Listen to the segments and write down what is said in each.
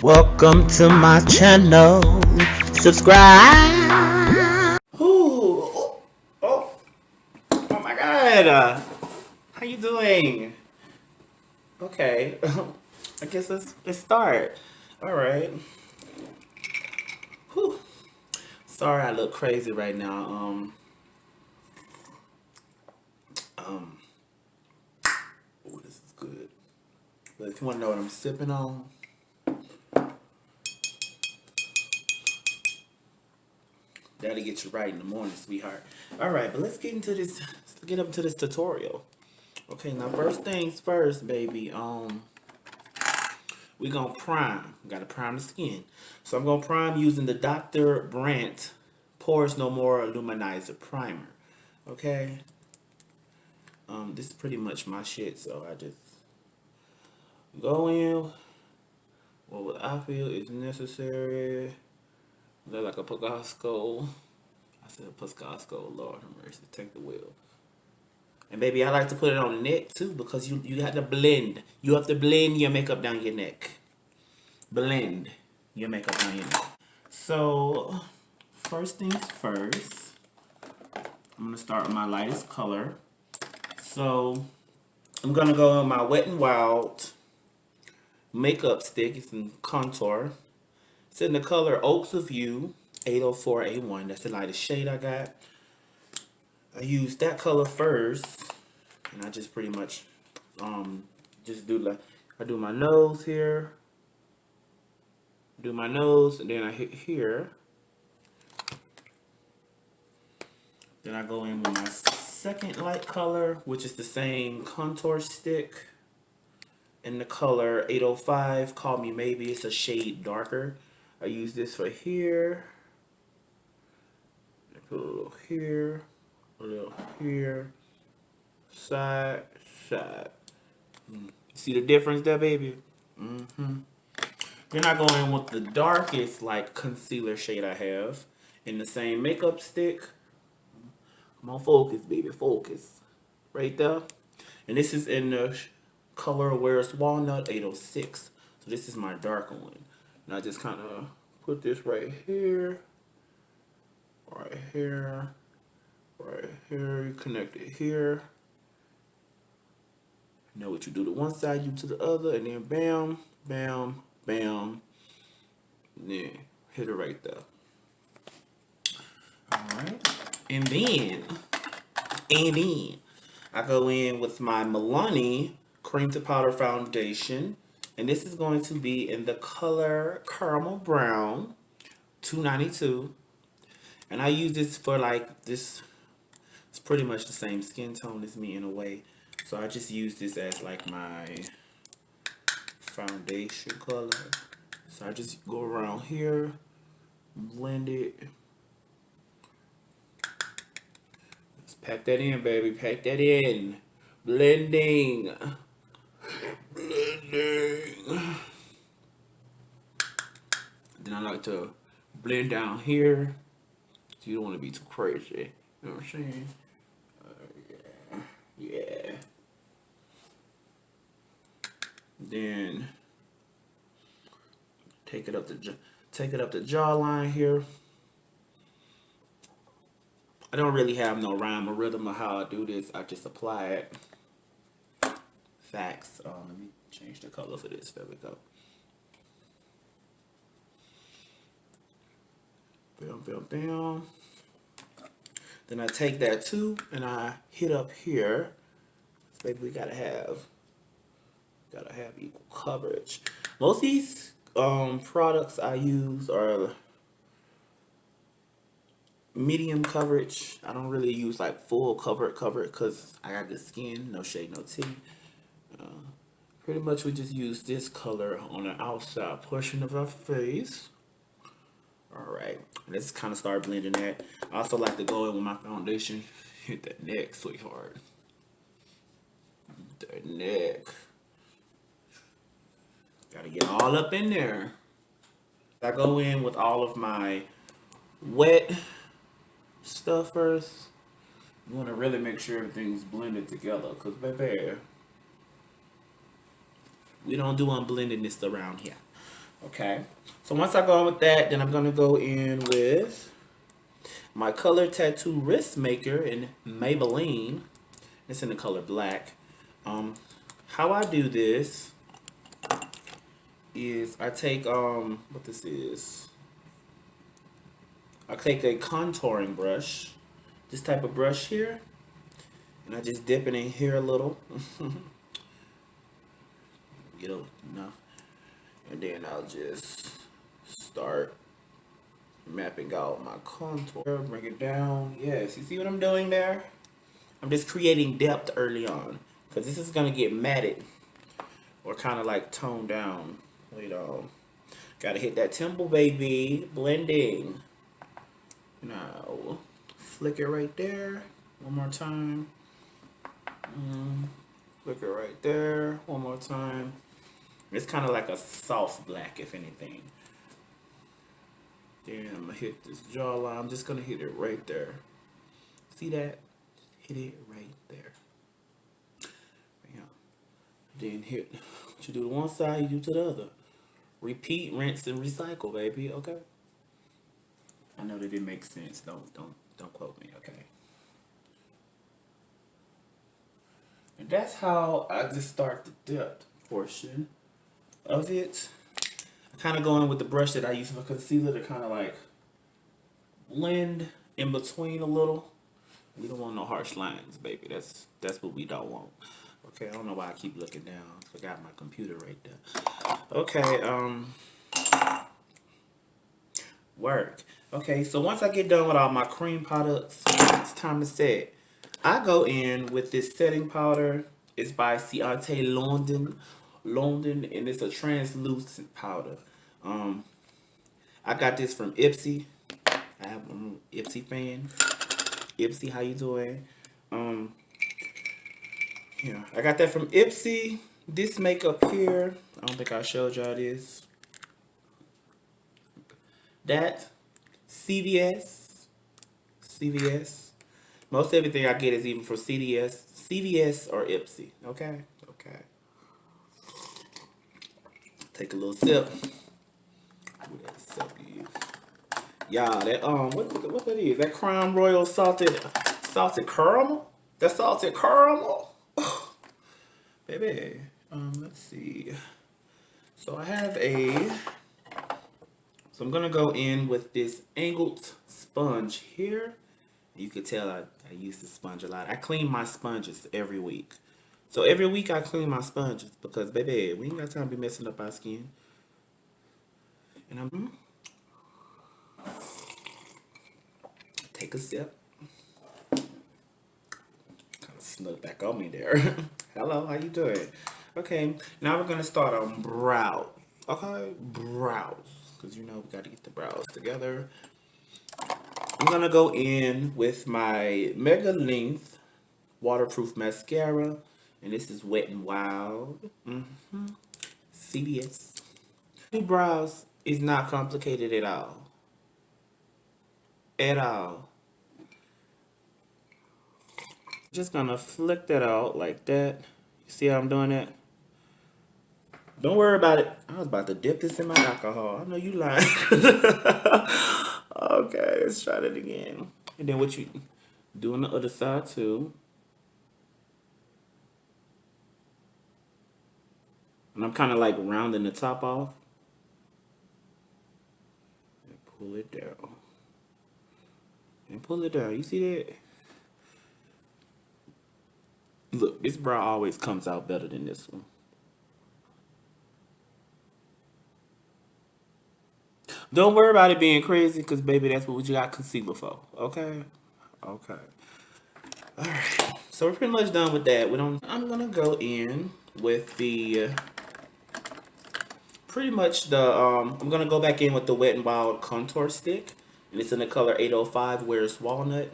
Welcome to my channel. Subscribe. Ooh, oh my God! How you doing? Okay, I guess let's start. All right. Whew. Sorry, I look crazy right now. Oh, this is good. But if you want to know what I'm sipping on, that'll get you right in the morning, sweetheart. All right, but let's get into this. Let's get up to this tutorial. Okay, now first things first, baby. We gonna prime. Gotta prime the skin. So I'm gonna prime using the Dr. Brandt Pores No More Luminizer Primer. Okay. This is pretty much my shit, so I just go in what I feel is necessary. They're like a Pasco. I said Pasco, Lord have mercy, take the wheel. And baby, I like to put it on the neck too because you have to blend. You have to blend your makeup down your neck. Blend your makeup down your neck. So, first things first, I'm going to start with my lightest color. So, I'm going to go on my Wet n Wild makeup stick. It's in contour. It's in the color Oaks of You 804A1. That's the lightest shade I got. I use that color first, and I just pretty much just do like, I do my nose here, do my nose, and then I hit here. Then I go in with my second light color, which is the same contour stick in the color 805. Call Me Maybe. It's a shade darker. I use this for here. I put a little here, a little here, side, side. See the difference there, baby? Then I go in with the darkest like concealer shade I have in the same makeup stick. Come on, focus, baby, focus. Right there. And this is in the color Where's Walnut 806. So this is my darker one. And I just kind of put this right here, right here, right here. You connect it here. You know what you do to one side, you to the other, and then bam, bam, bam. And then hit it right there. Alright. And then I go in with my Milani Cream to Powder Foundation. And this is going to be in the color Caramel Brown 292. And I use this for like this. It's pretty much the same skin tone as me in a way. So I just use this as like my foundation color. So I just go around here, blend it. Let's pack that in, baby. Pack that in. Blending. Blending. Then I like to blend down here. So you don't want to be too crazy. You know what I'm saying? Yeah. Then take it up the jawline here. I don't really have no rhyme or rhythm of how I do this. I just apply it. Facts. Let me change the color for this. There we go. Bam, bam, bam. Then I take that too and I hit up here. Baby, we gotta have equal coverage. Most of these products I use are medium coverage. I don't really use like full cover because I got good skin, no shade, no tea. Pretty much we just use this color on the outside portion of our face. Alright, let's kind of start blending that. I also like to go in with my foundation. Hit that neck, sweetheart. That neck. Gotta get all up in there. I go in with all of my wet stuff first. You want to really make sure everything's blended together, because baby, we don't do unblending this around here. Okay. So once I go on with that, then I'm gonna go in with my color tattoo wrist maker in Maybelline. It's in the color black. How I do this is I take what this is. I take a contouring brush, this type of brush here, and I just dip it in here a little. Get enough, and then I'll just start mapping out my contour. Bring it down. Yes, you see what I'm doing there? I'm just creating depth early on, because this is gonna get matted or kind of like toned down. Wait on. Gotta hit that temple, baby. Blending. Now, flick it right there. One more time. Flick it right there. One more time. It's kind of like a soft black, if anything. Then I'm gonna hit this jawline. I'm just gonna hit it right there. See that? Hit it right there. Yeah. Then hit. What you do to one side, you do to the other. Repeat, rinse, and recycle, baby. Okay. I know that it makes sense. Don't quote me. Okay. And that's how I just start the depth portion of it. I kind of go in with the brush that I use for concealer to kind of like blend in between a little. We don't want no harsh lines, baby. That's what we don't want. Okay, I don't know why I keep looking down. Forgot my computer right there. Okay, work. Okay, so once I get done with all my cream products, it's time to set. I go in with this setting powder. It's by Ciate London, and it's a translucent powder. I got this from Ipsy. I'm an Ipsy fan. Ipsy, how you doing? Yeah, I got that from Ipsy. This makeup here, I don't think I showed y'all this. That CVS. Most everything I get is even for CVS or Ipsy. Okay. Take a little sip. Ooh, that sip is. Y'all, that what that is? That Crown Royal salted caramel. That salted caramel. Baby. Let's see. So I have so I'm gonna go in with this angled sponge here. You could tell I use the sponge a lot. I clean my sponges every week. So every week I clean my sponges because, baby, we ain't got time to be messing up our skin. And I'm take a sip. Kind of snuck back on me there. Hello, how you doing? Okay, now we're gonna start on brows. Okay, brows, because you know we got to get the brows together. I'm gonna go in with my Mega Length waterproof mascara, and this is Wet n Wild. CVS. Brows is not complicated at all. At all. Just gonna flick that out like that. You see how I'm doing that? Don't worry about it. I was about to dip this in my alcohol. I know you lying. Okay, let's try that again. And then what you do on the other side too. And I'm kind of like rounding the top off. And pull it down. And pull it down. You see that? Look, this brow always comes out better than this one. Don't worry about it being crazy, because, baby, that's what you got concealer for. Okay? Okay. Alright. So we're pretty much done with that. I'm going to go in with the... I'm going to go back in with the Wet n Wild contour stick. And it's in the color 805, Where's Walnut.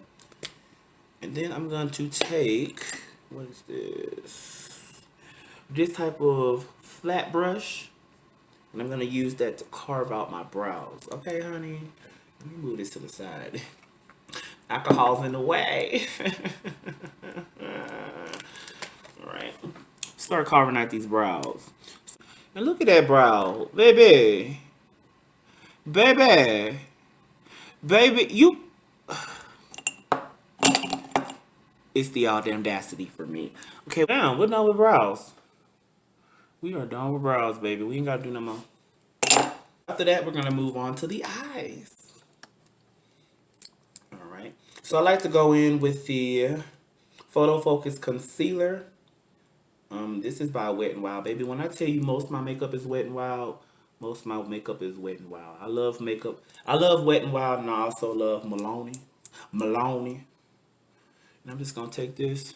And then I'm going to take... What is this? This type of flat brush. And I'm going to use that to carve out my brows. Okay, honey? Let me move this to the side. Alcohol's in the way. Alright. Start carving out these brows. And look at that brow. Baby. Baby. Baby, you... It's the audacity for me. Okay, now, we're done with brows. We are done with brows, baby. We ain't got to do no more. After that, we're going to move on to the eyes. Alright. So I like to go in with the Photo Focus Concealer. This is by Wet n Wild, baby. When I tell you most of my makeup is Wet n Wild, most of my makeup is Wet n Wild. I love makeup. I love Wet n Wild, and I also love Maloney. And I'm just going to take this.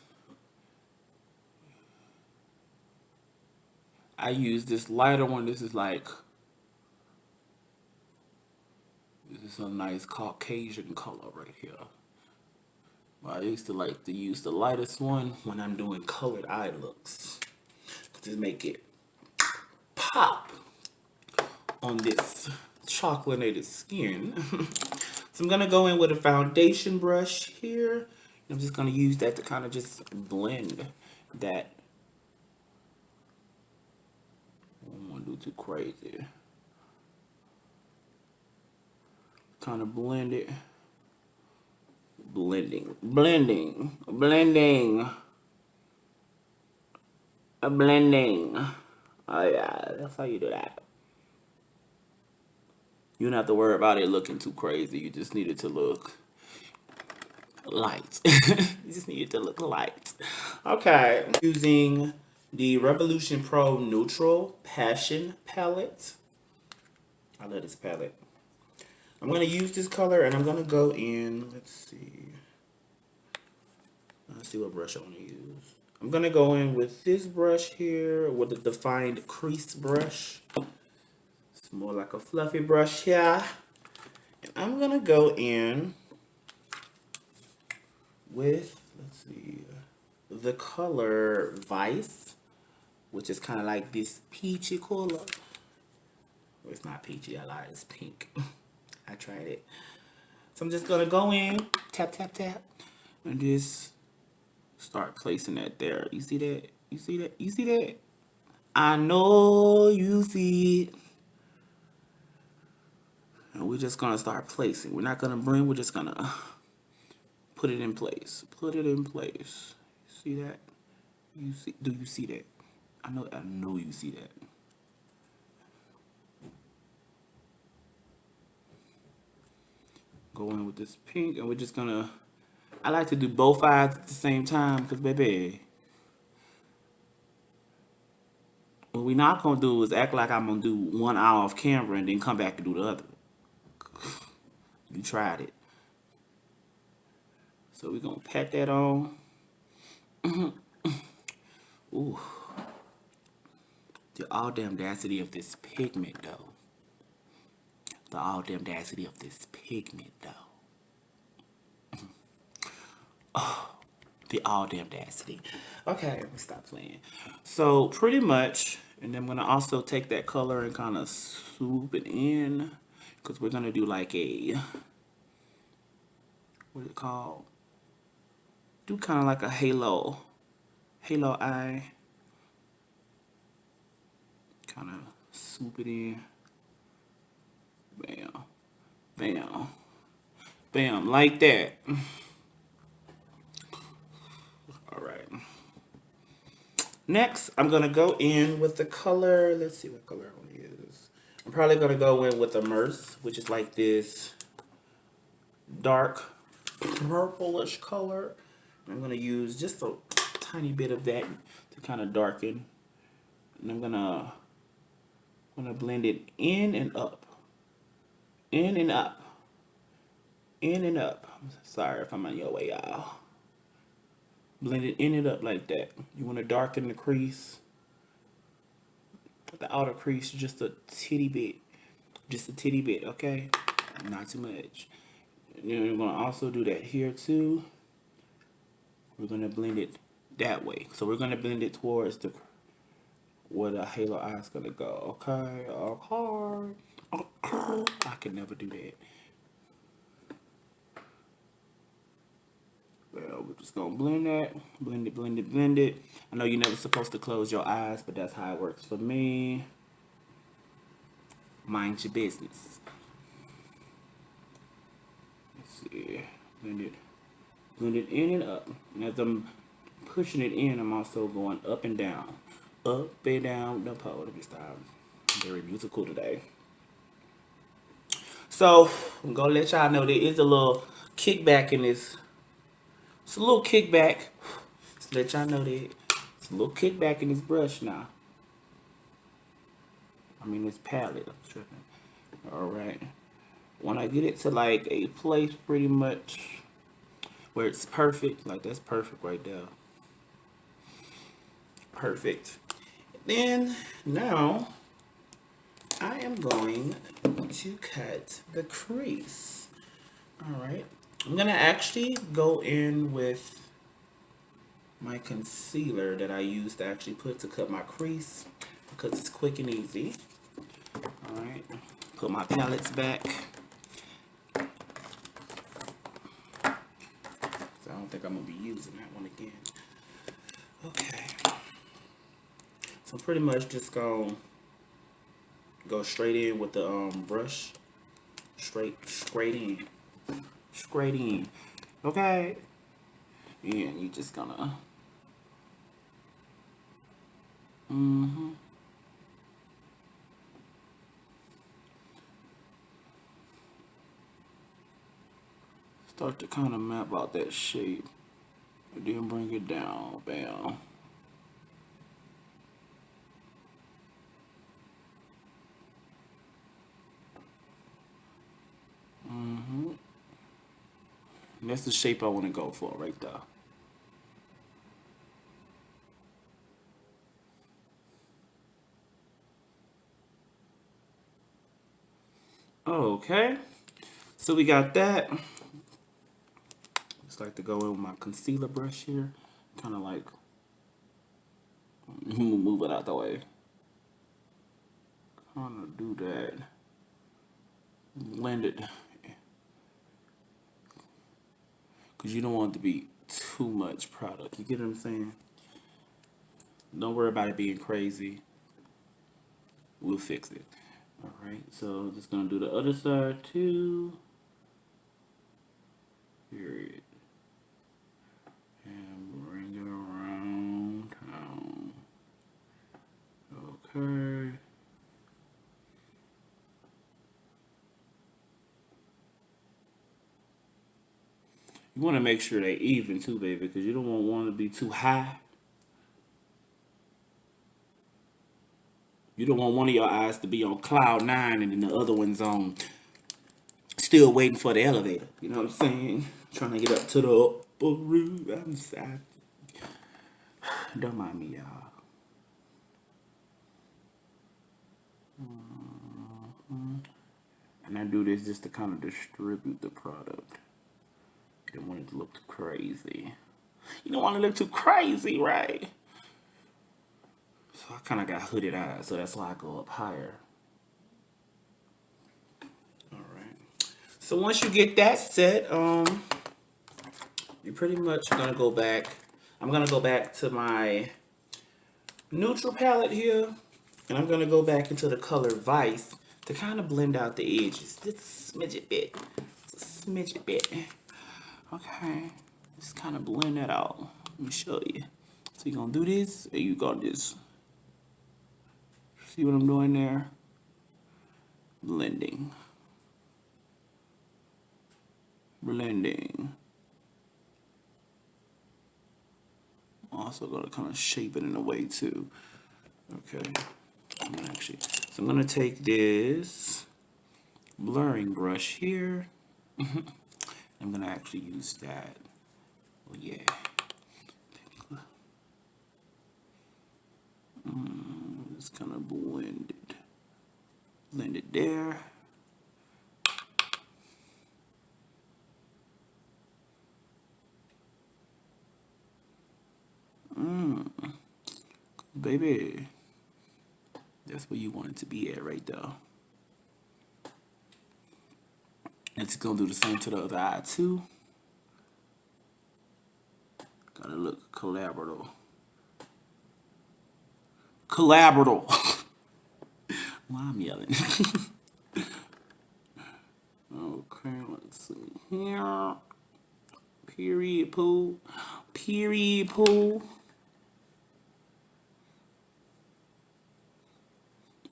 I use this lighter one. This is a nice Caucasian color right here. I used to like to use the lightest one when I'm doing colored eye looks. To make it pop on this chocolate skin. So I'm going to go in with a foundation brush here. I'm just going to use that to kind of just blend that. I don't want to do too crazy. Kind of blend it. Blending. Oh yeah, that's how you do that. You don't have to worry about it looking too crazy. You just need it to look light. You just need it to look light. Okay. Using the Revolution Pro Neutral Passion Palette. I love this palette. I'm going to use this color and I'm going to go in. Let's see what brush I want to use. I'm going to go in with this brush here with a defined crease brush. It's more like a fluffy brush here. And I'm going to go in with, let's see, the color Vice, which is kind of like this peachy color. Well, it's not peachy, I lied, it's pink. I tried it. So I'm just going to go in, tap, tap, tap, and just start placing that there. You see that? You see that? You see that? I know you see it. And we're just going to start placing. We're not going to bring, we're just going to put it in place. Put it in place. See that? You see? Do you see that? I know you see that. Go in with this pink, and we're just going to, I like to do both eyes at the same time, because, baby, what we're not going to do is act like I'm going to do one eye off camera and then come back and do the other. You tried it. So we're going to pat that on. Ooh. The audacity of this pigment, though. The audacity of this pigment, though. Oh, the audacity. Okay, let me stop playing. So pretty much, and then I'm gonna also take that color and kind of swoop it in, because we're gonna do like a, what is it called? Do kind of like a halo eye. Kind of swoop it in. Bam, bam, bam, like that. Alright. Next, I'm going to go in with the color. Let's see what color I want to use. I'm probably going to go in with a Merce, which is like this dark purplish color. I'm going to use just a tiny bit of that to kind of darken. And I'm going to blend it in and up. In and up. In and up. I'm sorry if I'm on your way, y'all. Blend it in and up like that. You want to darken the crease. The outer crease just a titty bit. Just a titty bit, okay? Not too much. You're going to also do that here too. We're going to blend it that way. So we're going to blend it towards the where the halo eye is going to go. Okay, okay. I can never do that. Well, we're just going to blend that. Blend it, blend it, blend it. I know you're never supposed to close your eyes, but that's how it works for me. mind your business. Let's see. Blend it in and up. And as I'm pushing it in, I'm also going up and down. Up and down the pole. Let me stop. I'm very musical today. So, I'm going to let y'all know there is a little kickback in this. It's a little kickback. Just let y'all know that. It's a little kickback in this brush now. I mean, this palette. I'm tripping. Alright. When I get it to like a place pretty much where it's perfect, like that's perfect right there. Perfect. Then, now, I am going to cut the crease. Alright. I'm going to actually go in with my concealer that I used to actually put to cut my crease because it's quick and easy. Alright. Put my palettes back. So I don't think I'm going to be using that one again. Okay. So I'm pretty much just going to go straight in with the brush. Straight in. Straight in. Okay. And you just gonna start to kind of map out that shape and then bring it down. Bam. And that's the shape I want to go for right there. Okay, so we got that. Just like to go in with my concealer brush here, kind of like move it out the way. Kind of do that. Blend it. Because you don't want it to be too much product. You get what I'm saying? Don't worry about it being crazy. We'll fix it. Alright, so just going to do the other side too. Period. And bring it around town. Okay. You want to make sure they're even too, baby, because you don't want one to be too high. You don't want one of your eyes to be on cloud 9 and then the other one's on still waiting for the elevator. You know what I'm saying? Trying to get up to the upper room. I'm sad. Don't mind me, y'all. And I do this just to kind of distribute the product. You don't want it to look too crazy. You don't want to look too crazy, right? So I kind of got hooded eyes, so that's why I go up higher. Alright. So once you get that set, you're pretty much going to go back. I'm going to go back to my neutral palette here. And I'm going to go back into the color Vice to kind of blend out the edges. Just a smidget bit. Just a smidget bit. Okay, just kind of blend that out. Let me show you. So you're gonna do this, and you gonna just see what I'm doing there? Blending. Blending. Also gonna kind of shape it in a way too. Okay, I'm gonna take this blurring brush here. I'm gonna actually use that. Oh yeah. Just kind of blend it. Blend it there. Baby. That's where you want it to be at right there. And it's gonna do the same to the other eye too. Gotta look collaborative. Collaborative. Why I'm yelling? Let's see here. Period pool. Period pool.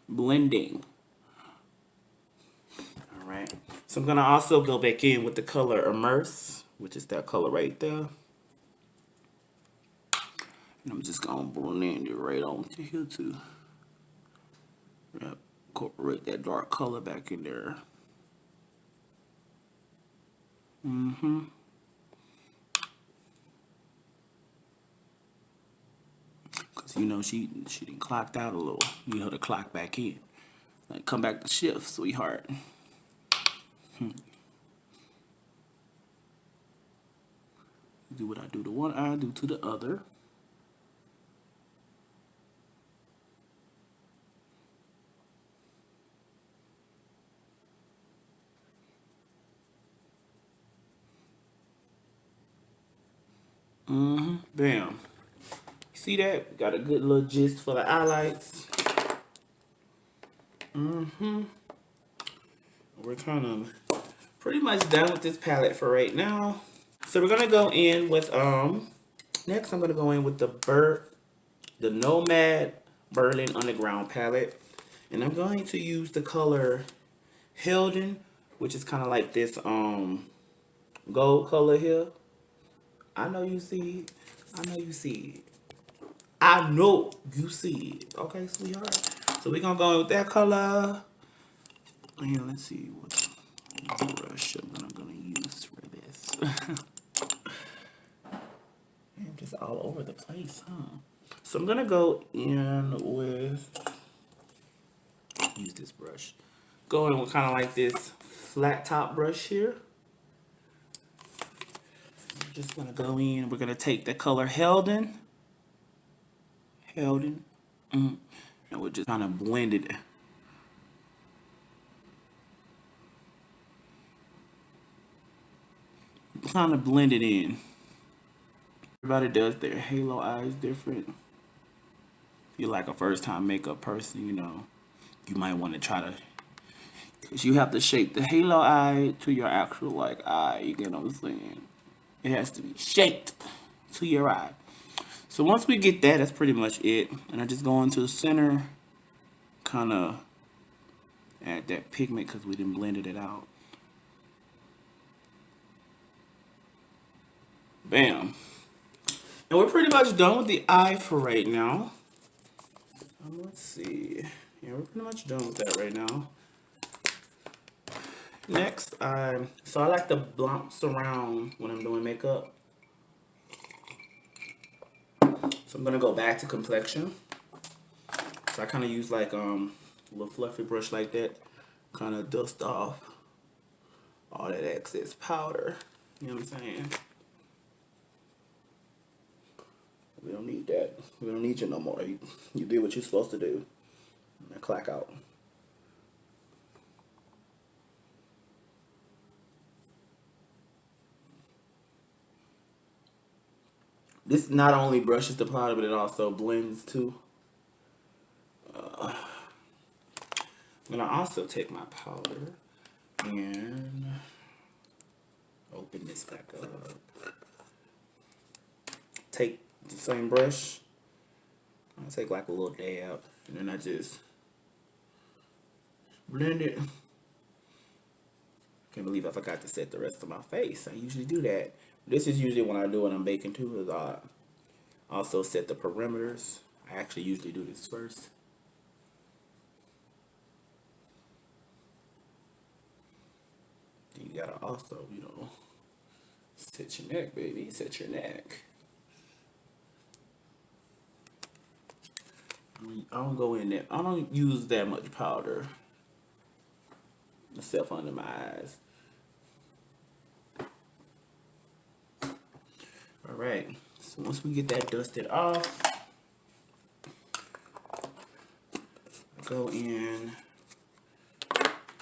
Blending. Alright. So I'm gonna also go back in with the color Immerse, which is that color right there. And I'm just gonna blend it right onto here too. Yep. Incorporate that dark color back in there. Cause you know she done clocked out a little. You need her to clock back in. Like come back to shift, sweetheart. Do what I do to one eye, do to the other. Bam. See that? Got a good little gist for the highlights. We're kind of pretty much done with this palette for right now. So we're gonna go in with next I'm gonna go in with the Nomad Berlin Underground palette, and I'm going to use the color Helden, which is kind of like this gold color here. I know you see it. I know you see it. I know you see it. Okay, sweetheart. So we're gonna go in with that color. And let's see what brush I'm gonna use for this. I'm just all over the place, huh? So I'm gonna go in with, use this brush. Go in with kind of like this flat top brush here. I'm just gonna go in. We're gonna take the color Helden. And we'll just kind of blend it. Kind of blend it in. Everybody does their halo eyes different. If you're like a first time makeup person, you know, you might want to try to, because you have to shape the halo eye to your actual like eye, you get what I'm saying? It has to be shaped to your eye. So once we get that, that's pretty much it. And I just go into the center, kind of add that pigment because we didn't blended it out. Bam. And we're pretty much done with the eye for right now. Let's see. Yeah, we're pretty much done with that right now. Next, so I like to bounce around when I'm doing makeup. So I'm gonna go back to complexion. So I kind of use like a little fluffy brush like that, kind of dust off all that excess powder. You know what I'm saying? We don't need that. We don't need you no more. You did what you're supposed to do. Now clack out. This not only brushes the powder, but it also blends too. I'm gonna also take my powder and open this back up. Take the same brush. I'll take like a little dab, and then I just blend it. Can't believe I forgot to set the rest of my face. I usually do that. This is usually when I do it, I'm baking too. Is I also set the perimeters. I actually usually do this first. You gotta also, you know, set your neck, baby. Set your neck. I don't go in there. I don't use that much powder, except under my eyes. All right. So once we get that dusted off, I go in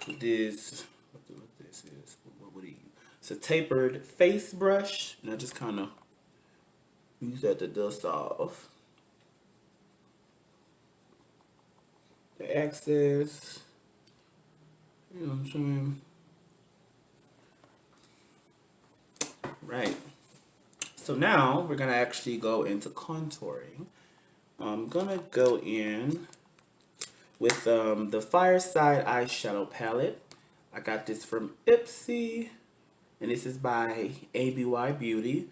with this. What this is? What would you? It's a tapered face brush, and I just kind of use that to dust off the excess. You know what I'm saying? Right. So now we're gonna actually go into contouring. I'm gonna go in with the Fireside eyeshadow palette. I got this from Ipsy, and this is by ABY Beauty.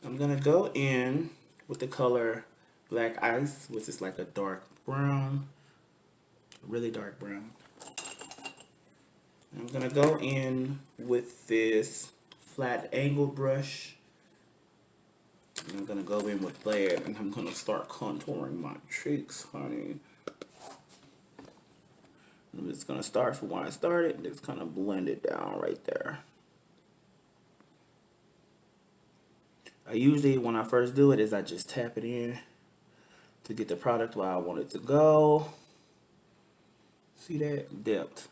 I'm gonna go in with the color Black Ice, which is like a dark brown, really dark brown. I'm gonna go in with this flat angle brush. And I'm gonna go in with that, and I'm gonna start contouring my cheeks, honey. I'm just gonna start from where I started and just kind of blend it down right there. I usually, when I first do it, is I just tap it in to get the product where I want it to go. See that? Depth.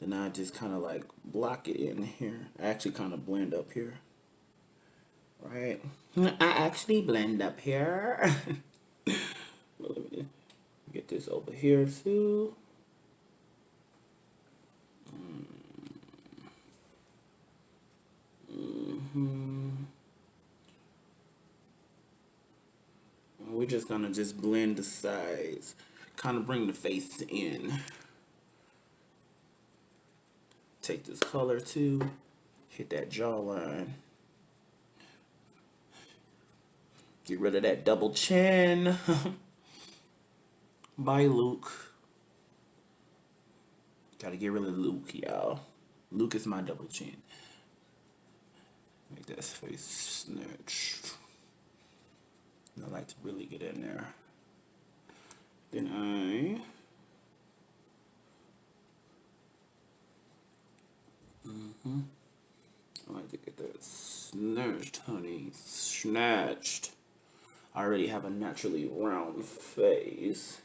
Then I just kind of like block it in here. I actually kind of blend up here. Right? I actually blend up here. Well, let me get this over here too. We're just gonna just blend the sides, kind of bring the face in. Take this color too, hit that jawline. Get rid of that double chin. By Luke. Gotta get rid of Luke, y'all. Luke is my double chin. Make that face snatched. I like to really get in there. Then I like to get that snatched, honey. Snatched. I already have a naturally round face.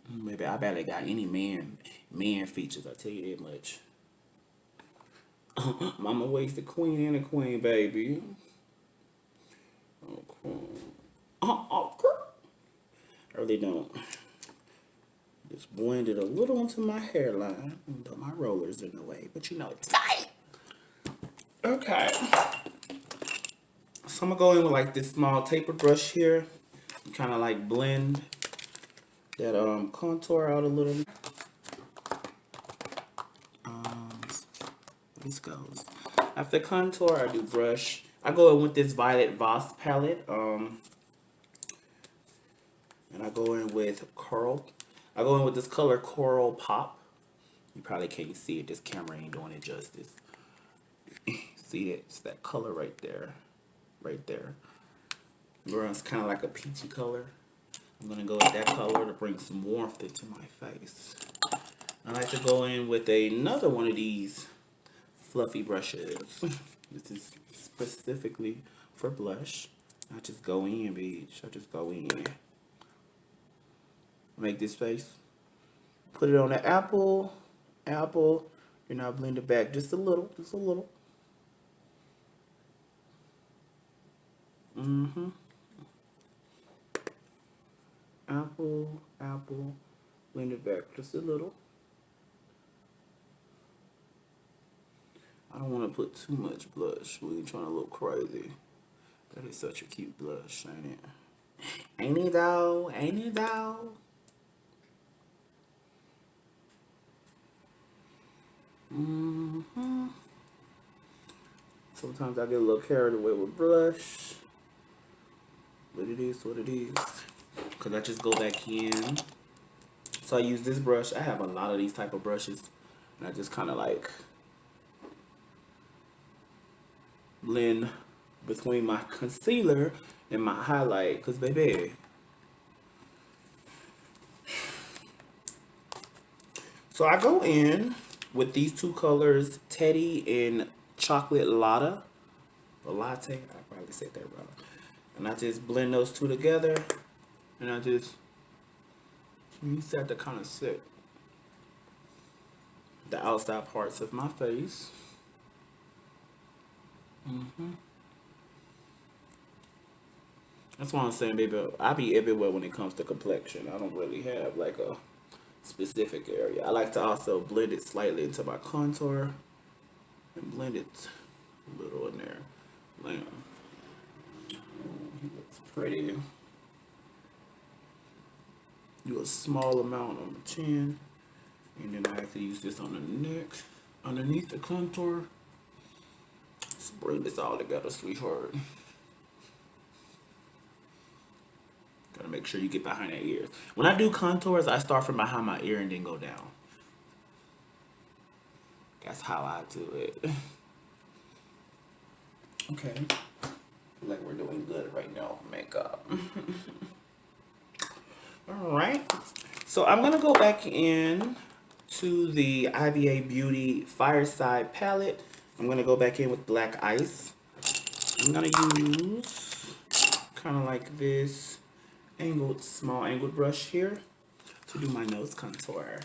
Maybe I barely got any man features, I tell you that much. Mama waits the queen and a queen, baby. Okay. I really don't. Just blend it a little into my hairline. Though my roller's in the way, but you know it's fine. Okay. So I'm gonna go in with like this small taper brush here. Kind of like blend that contour out a little. This goes. After contour, I do brush. I go in with this Violet Voss palette. And I go in with Coral. I go in with this color Coral Pop. You probably can't see it. This camera ain't doing it justice. See it? It's that color right there. Right there. It's kind of like a peachy color. I'm going to go with that color to bring some warmth into my face. I like to go in with another one of these fluffy brushes. This is specifically for blush. I just go in, bitch. I just go in. Make this face. Put it on the apple. And I'll blend it back just a little. Just a little. Apple. Blend it back just a little. I don't want to put too much blush. We're trying to look crazy. That is such a cute blush, ain't it? Ain't it though? Ain't it though? Sometimes I get a little carried away with blush. But it is what it is. Because I just go back in. So I use this brush. I have a lot of these type of brushes. And I just kind of like blend between my concealer and my highlight. Because baby. So I go in with these two colors, Teddy and Chocolate Latte. Or Latte. I probably said that wrong. And I just blend those two together. And I just use that to kind of set the outside parts of my face. That's why I'm saying, baby, I be everywhere when it comes to complexion. I don't really have like a specific area. I like to also blend it slightly into my contour and blend it a little in there. Bam. He looks pretty. Do a small amount on the chin, and then I have to use this on the neck, underneath the contour. Let's bring this all together, sweetheart. Gotta make sure you get behind that ear. When I do contours, I start from behind my ear and then go down. That's how I do it. Okay. Feel like we're doing good right now. Makeup. Alright. So I'm gonna go back in to the IBA Beauty Fireside palette. I'm gonna go back in with Black Ice. I'm gonna use kind of like this small angled brush here to do my nose contour.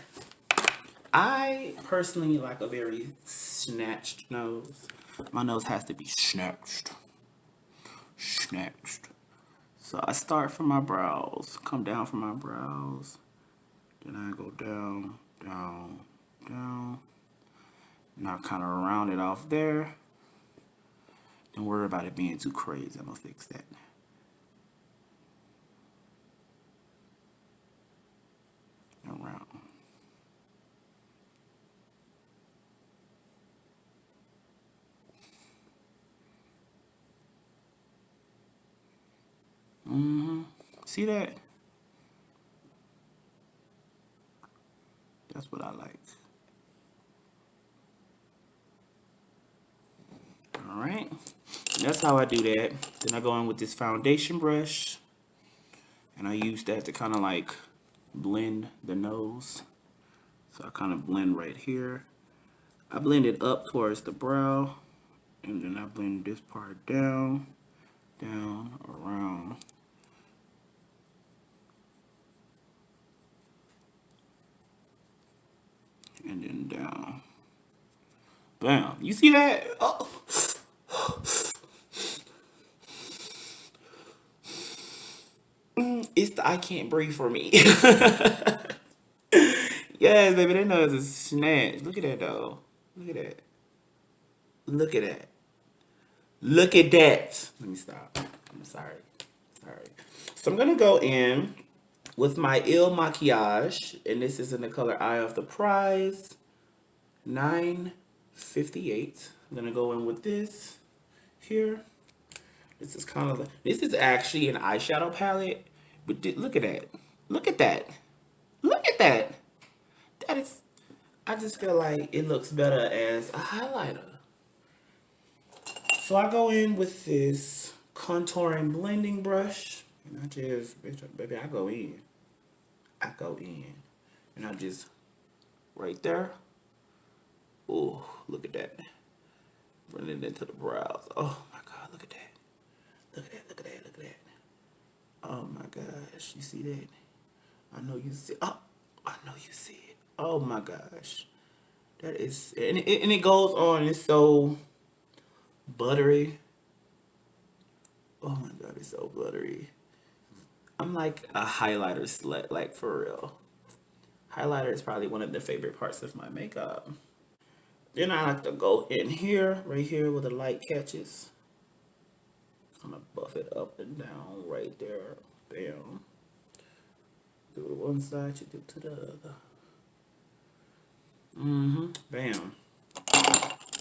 I personally like a very snatched nose. My nose has to be snatched. So I start from my brows, come down from my brows, then I go down, down, down. Now kind of round it off there. Don't worry about it being too crazy. I'm gonna fix that. Around. See that? That's what I like. Alright. That's how I do that. Then I go in with this foundation brush. And I use that to kind of like blend the nose. So I kind of blend right here. I blend it up towards the brow. And then I blend this part down, down, around. And then down. Bam. You see that? Oh. It's the I can't breathe for me. Yes, baby, that nose is snatched. Look at that, though. Look at that. Look at that. Look at that. Let me stop. I'm sorry. So I'm going to go in with my Ill Maquillage. And this is in the color Eye of the Prize. 958. I'm going to go in with this here. This is kind of, this is actually an eyeshadow palette. But look at that. Look at that. Look at that. That is, I just feel like it looks better as a highlighter. So I go in with this contouring blending brush. And I just, baby, I go in. And I just, right there. Oh, look at that. Run it into the brows. Oh my God, look at that. Look at that. Oh my gosh, you see that? I know you see. Oh, I know you see it. Oh my gosh, that is, and it goes on. It's so buttery. Oh my God, it's so buttery. I'm like a highlighter slut, like for real. Highlighter is probably one of the favorite parts of my makeup. Then I like to go in here, right here where the light catches. Kind of buff it up and down right there. Bam. Do it one side, you do to the other. Bam.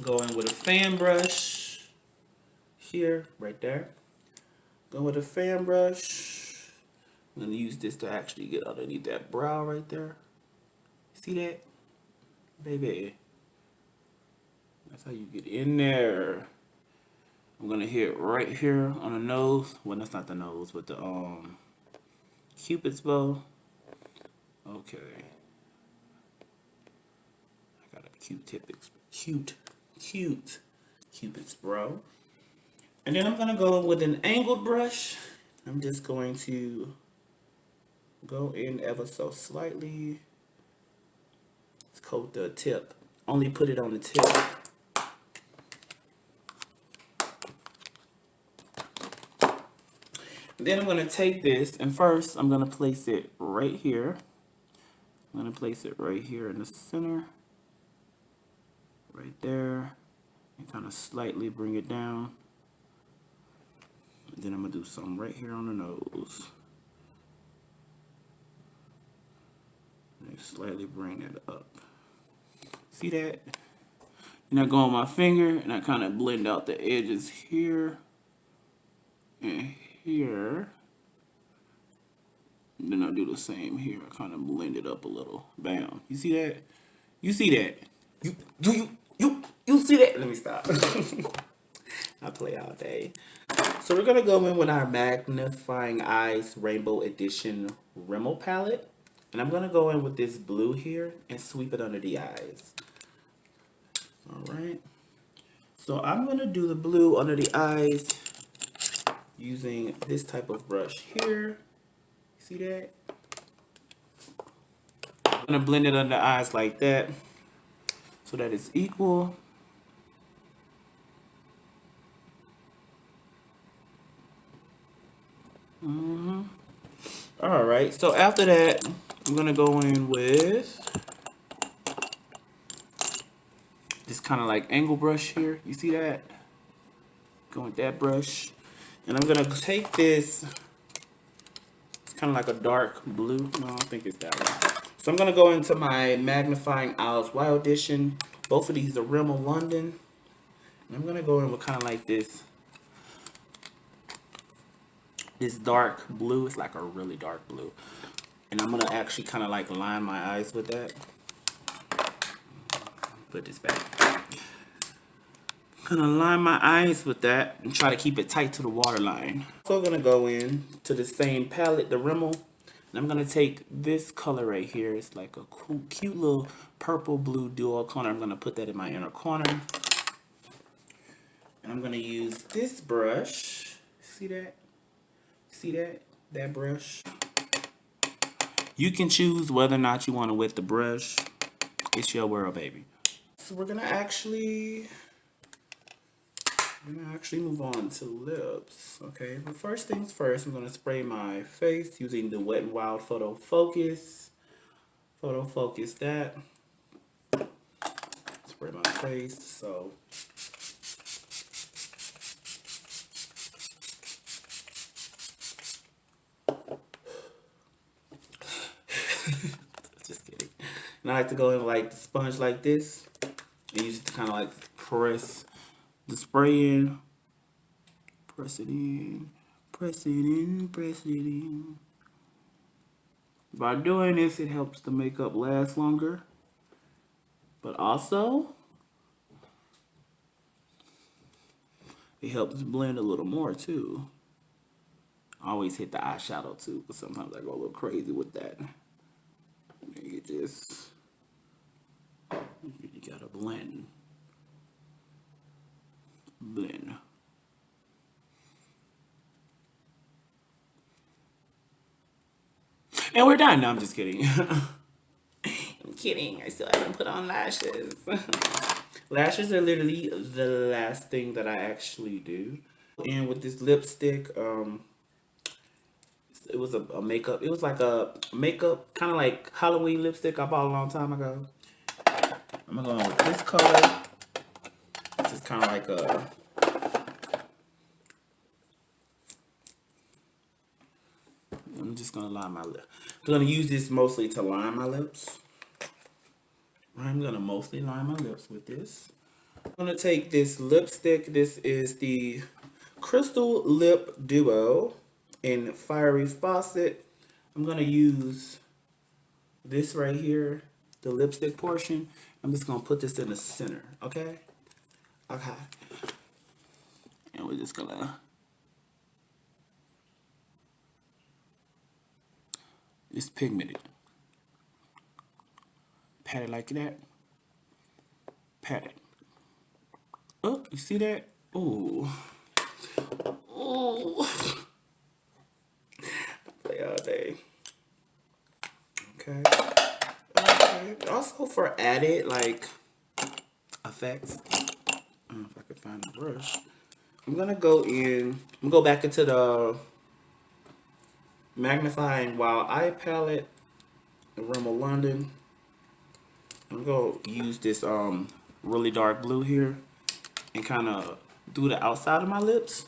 Go in with a fan brush. Here, right there. Go with a fan brush. I'm going to use this to actually get underneath that brow right there. See that? Baby. That's how you get in there. I'm gonna hit right here on the nose. Well, that's not the nose, but the Cupid's bow. Okay. I got a Q-tip, cute Cupid's bow. And then I'm gonna go with an angled brush. I'm just going to go in ever so slightly. Let's coat the tip. Only put it on the tip. Then I'm going to take this, and first I'm going to place it right here. I'm gonna place it right here in the center, right there, and kind of slightly bring it down. And then I'm gonna do some right here on the nose. And slightly bring it up. See that? And I go on my finger and I kind of blend out the edges here and here. And then I'll do the same here. I kind of blend it up a little. Bam. You see that? You see that? You see that? Let me stop. I play all day. So we're gonna go in with our Magnifying Eyes Rainbow Edition Rimmel palette. And I'm gonna go in with this blue here and sweep it under the eyes. Alright. So I'm gonna do the blue under the eyes using this type of brush here. See that? I'm gonna blend it under the eyes like that so that it's equal. Alright, so after that, I'm gonna go in with this kind of like angle brush here. You see that? Go with that brush. And I'm gonna take this, it's kind of like a dark blue. No, I don't think it's that one. So I'm gonna go into my Magnifying Eyes Wild Edition. Both of these are Rimmel London. And I'm gonna go in with kind of like this dark blue. It's like a really dark blue. And I'm gonna actually kind of like line my eyes with that. Put this back. I'm gonna line my eyes with that and try to keep it tight to the waterline. So I'm gonna go in to the same palette, the Rimmel, and I'm gonna take this color right here. It's like a cool, cute little purple blue dual color. I'm gonna put that in my inner corner. And I'm gonna use this brush. See that? See that? That brush. You can choose whether or not you want to wet the brush. It's your world, baby. So we're gonna actually move on to lips. Okay, but first things first, I'm gonna spray my face using the Wet n Wild Photo Focus. Photo Focus that. Spray my face. So just kidding. And I like to go in like the sponge like this and use it to kind of like press the spray in. Press it in. Press it in. Press it in. By doing this, it helps the makeup last longer. But also, it helps blend a little more too. I always hit the eyeshadow too, but sometimes I go a little crazy with that. You just, you gotta blend. Blend. And we're done. No, I'm just kidding. I'm kidding. I still haven't put on lashes. Lashes are literally the last thing that I actually do. And with this lipstick, it was a makeup. It was like a makeup, kind of like Halloween lipstick I bought a long time ago. I'm gonna go in with this color. This is kind of like a, I'm just gonna line my lip. I'm gonna use this mostly to line my lips. I'm gonna mostly line my lips with this. I'm gonna take this lipstick. This is the Crystal Lip Duo in Fiery Faucet. I'm gonna use this right here, the lipstick portion. I'm just gonna put this in the center, okay? Okay. And we're just gonna, it's pigmented. Pat it like that. Pat it. Oh, you see that? Ooh. Ooh. Play all day. Okay. Okay. Also for added like effects, I don't know if I could find a brush. I'm gonna go back into the Magnifying Wild Eye palette. Rimmel London. I'm gonna use this really dark blue here and kind of do the outside of my lips.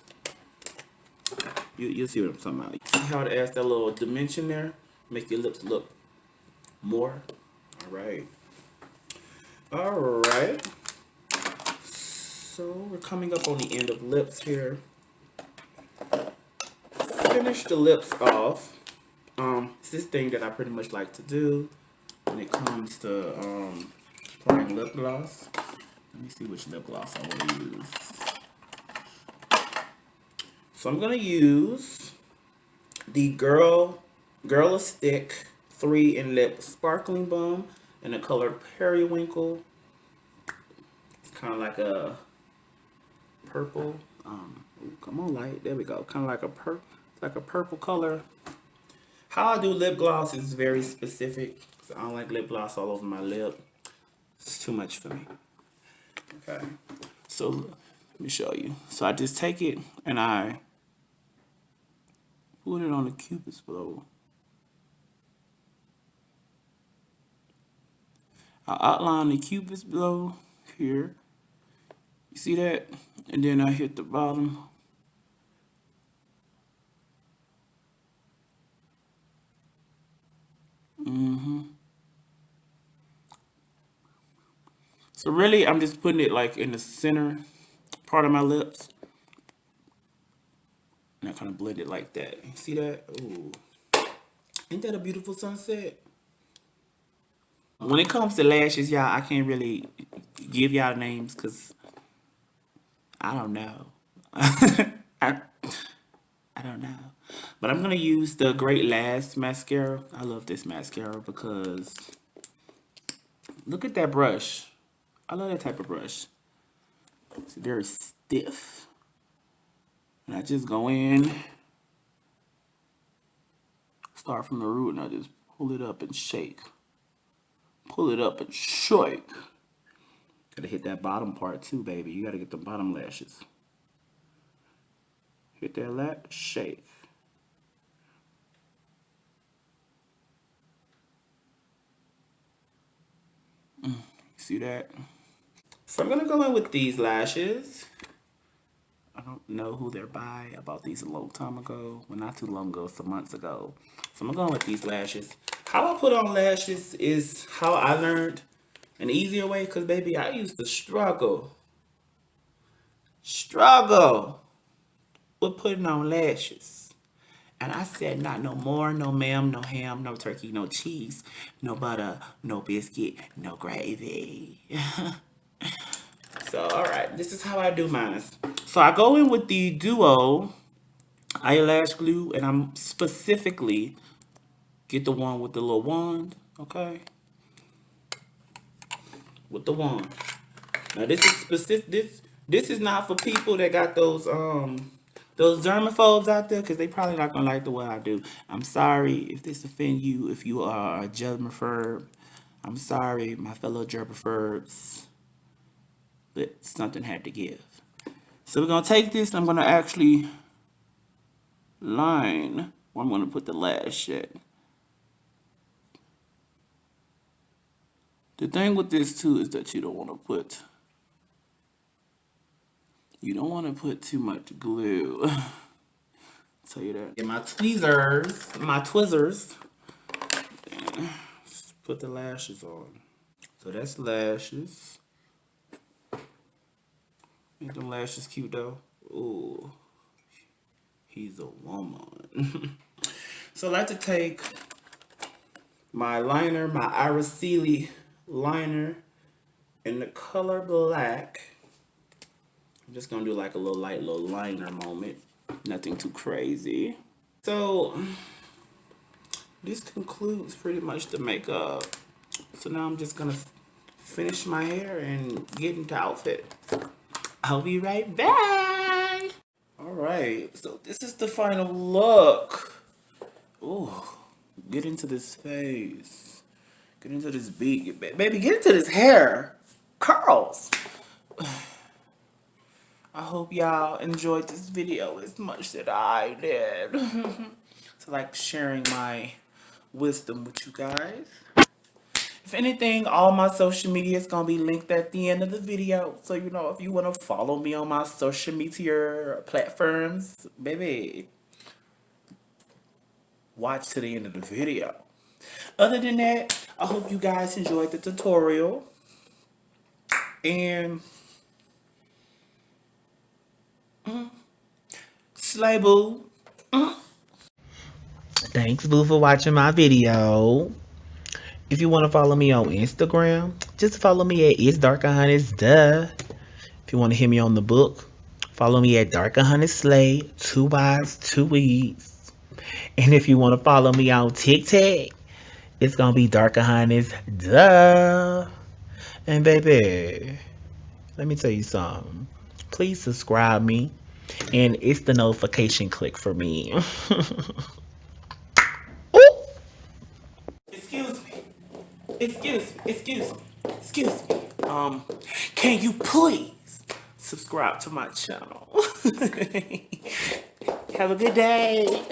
You'll see what I'm talking about. See how it adds that little dimension there? Make your lips look more. Alright. Alright. So we're coming up on the end of lips here. Finish the lips off. It's this thing that I pretty much like to do when it comes to applying lip gloss. Let me see which lip gloss I want to use. So I'm gonna use the Girlistic 3 in Lip Sparkling Balm in the color Periwinkle. It's kind of like a purple. Come on, light. There we go. Kind of like a purple color. How I do lip gloss is very specific. So I don't like lip gloss all over my lip. It's too much for me. Okay. So let me show you. So I just take it and I put it on the Cupid's bow. I outline the Cupid's bow here. You see that? And then I hit the bottom. So really, I'm just putting it like in the center part of my lips. And I kind of blend it like that. You see that? Ooh. Ain't that a beautiful sunset? When it comes to lashes, y'all, I can't really give y'all names because I don't know. I don't know. But I'm going to use the Great Lash mascara. I love this mascara because look at that brush. I love that type of brush. It's very stiff. And I just go in, start from the root, and I just pull it up and shake. Pull it up and shake. Gotta hit that bottom part too, baby. You gotta get the bottom lashes. Hit that lash, shake. See that? So I'm gonna go in with these lashes. I don't know who they're by. I bought these a long time ago. Well, not too long ago, some months ago. So I'm going with these lashes. How I put on lashes is how I learned an easier way. Because, baby, I used to struggle with putting on lashes. And I said, not no more, no ma'am, no ham, no turkey, no cheese, no butter, no biscuit, no gravy. So, alright, this is how I do mine. So, I go in with the Duo eyelash glue, and I'm specifically get the one with the little wand, okay? With the wand. Now, this is specific. This is not for people that got those germaphobes out there, because they probably not gonna like the way I do. I'm sorry if this offend you. If you are a germaphobe, I'm sorry, my fellow germaphobes. But something had to give. So we're gonna take this. And I'm gonna actually line where I'm gonna put the lash at. The thing with this too is that you don't want to put too much glue. I'll tell you that. Get my tweezers, and put the lashes on. So that's lashes. Make them lashes cute though. Ooh, he's a woman. So I like to take my liner, my Araceli liner in the color black. I'm just gonna do like a little light little liner moment. Nothing too crazy. So this concludes pretty much the makeup. So now I'm just gonna finish my hair and get into outfit. I'll be right back. Alright, so this is the final look. Ooh, get into this face. Get into this beat. Baby, get into this hair. Curls. I hope y'all enjoyed this video as much that I did. So like sharing my wisdom with you guys. If anything, all my social media is going to be linked at the end of the video. So, you know, if you want to follow me on my social media platforms, baby, watch to the end of the video. Other than that, I hope you guys enjoyed the tutorial. And slay boo. Thanks, boo, for watching my video. If you want to follow me on Instagram, just follow me at It's Darkahontas DUHH. If you want to hear me on the book, follow me at Darkahontas Slay, 2 Y's, 2 E's. And if you want to follow me on TikTok, it's going to be Darkahontas DUHH. And baby, let me tell you something. Please subscribe me. And it's the notification click for me. Excuse me. Can you please subscribe to my channel? Have a good day.